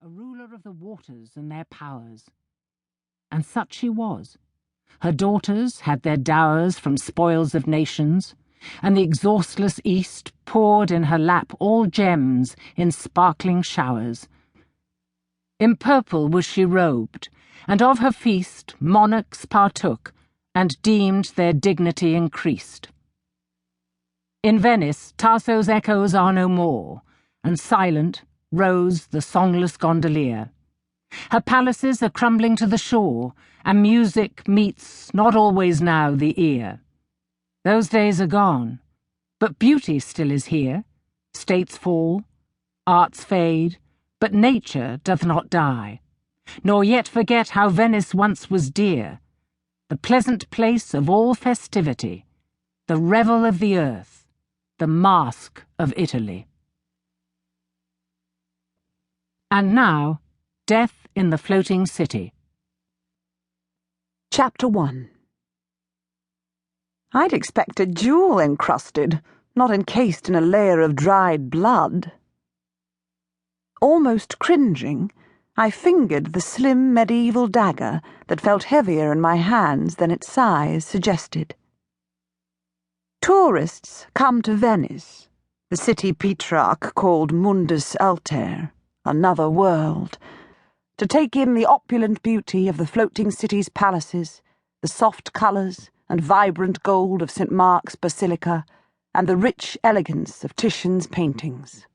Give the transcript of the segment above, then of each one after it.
a ruler of the waters and their powers. And such she was. Her daughters had their dowers from spoils of nations, and the exhaustless East poured in her lap all gems in sparkling showers. In purple was she robed, and of her feast monarchs partook, and deemed their dignity increased. In Venice, Tasso's echoes are no more, and silent rose the songless gondolier. Her palaces are crumbling to the shore, and music meets not always now the ear. Those days are gone, but beauty still is here. States fall, arts fade, but nature doth not die, nor yet forget how Venice once was dear, the pleasant place of all festivity, the revel of the earth, the mask of Italy. And now, Death in the Floating City. Chapter 1. I'd expect a jewel encrusted, not encased in a layer of dried blood. Almost cringing, I fingered the slim medieval dagger that felt heavier in my hands than its size suggested. Tourists come to Venice, the city Petrarch called Mundus Alter, another world, to take in the opulent beauty of the floating city's palaces, the soft colours and vibrant gold of St. Mark's Basilica, and the rich elegance of Titian's paintings.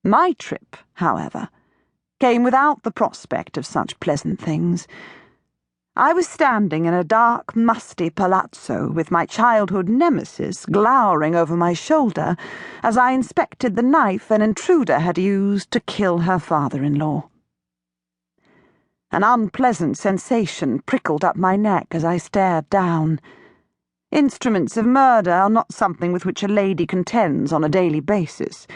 My trip, however, came without the prospect of such pleasant things. I was standing in a dark, musty palazzo with my childhood nemesis glowering over my shoulder as I inspected the knife an intruder had used to kill her father-in-law. An unpleasant sensation prickled up my neck as I stared down. Instruments of murder are not something with which a lady contends on a daily basis,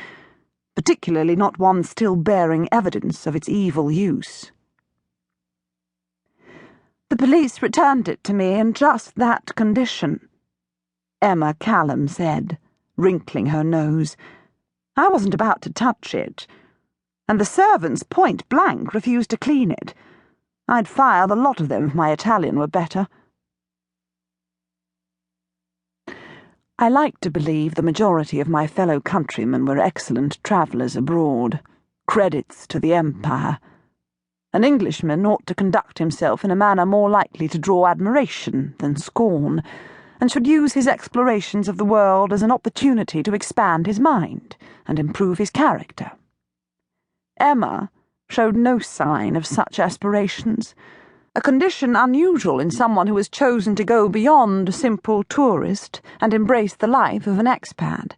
particularly not one still bearing evidence of its evil use. The police returned it to me in just that condition, Emma Callum said, wrinkling her nose. I wasn't about to touch it, and the servants point blank refused to clean it. I'd fire the lot of them if my Italian were better. I like to believe the majority of my fellow countrymen were excellent travellers abroad, credits to the Empire. An Englishman ought to conduct himself in a manner more likely to draw admiration than scorn, and should use his explorations of the world as an opportunity to expand his mind and improve his character. Emma showed no sign of such aspirations, a condition unusual in someone who has chosen to go beyond simple tourist and embrace the life of an expat.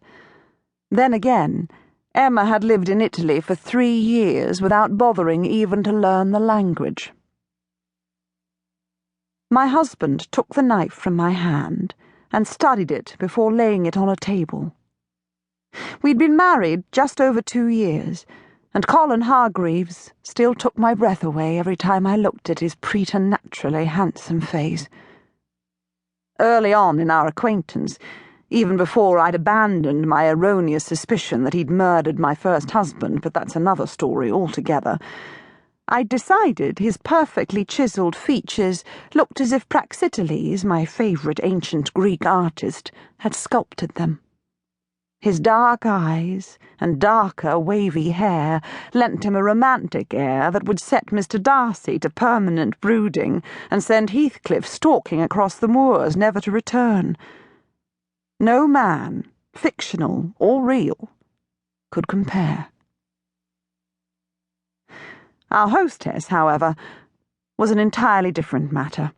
Then again, Emma had lived in Italy for 3 years without bothering even to learn the language. My husband took the knife from my hand and studied it before laying it on a table. We'd been married just over 2 years, and Colin Hargreaves still took my breath away every time I looked at his preternaturally handsome face. Early on in our acquaintance, even before I'd abandoned my erroneous suspicion that he'd murdered my first husband, but that's another story altogether, I'd decided his perfectly chiselled features looked as if Praxiteles, my favourite ancient Greek artist, had sculpted them. His dark eyes and darker, wavy hair lent him a romantic air that would set Mr. Darcy to permanent brooding and send Heathcliff stalking across the moors, never to return. No man, fictional or real, could compare. Our hostess, however, was an entirely different matter.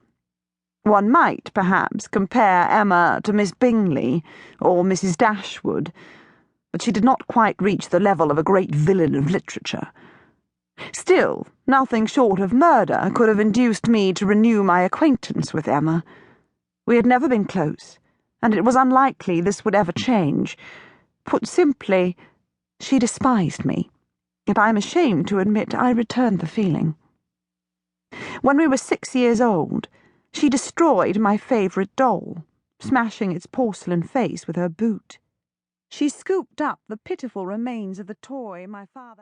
One might, perhaps, compare Emma to Miss Bingley or Mrs. Dashwood, but she did not quite reach the level of a great villain of literature. Still, nothing short of murder could have induced me to renew my acquaintance with Emma. We had never been close, and it was unlikely this would ever change. Put simply, she despised me. If I am ashamed to admit, I returned the feeling. When we were 6 years old, she destroyed my favourite doll, smashing its porcelain face with her boot. She scooped up the pitiful remains of the toy my father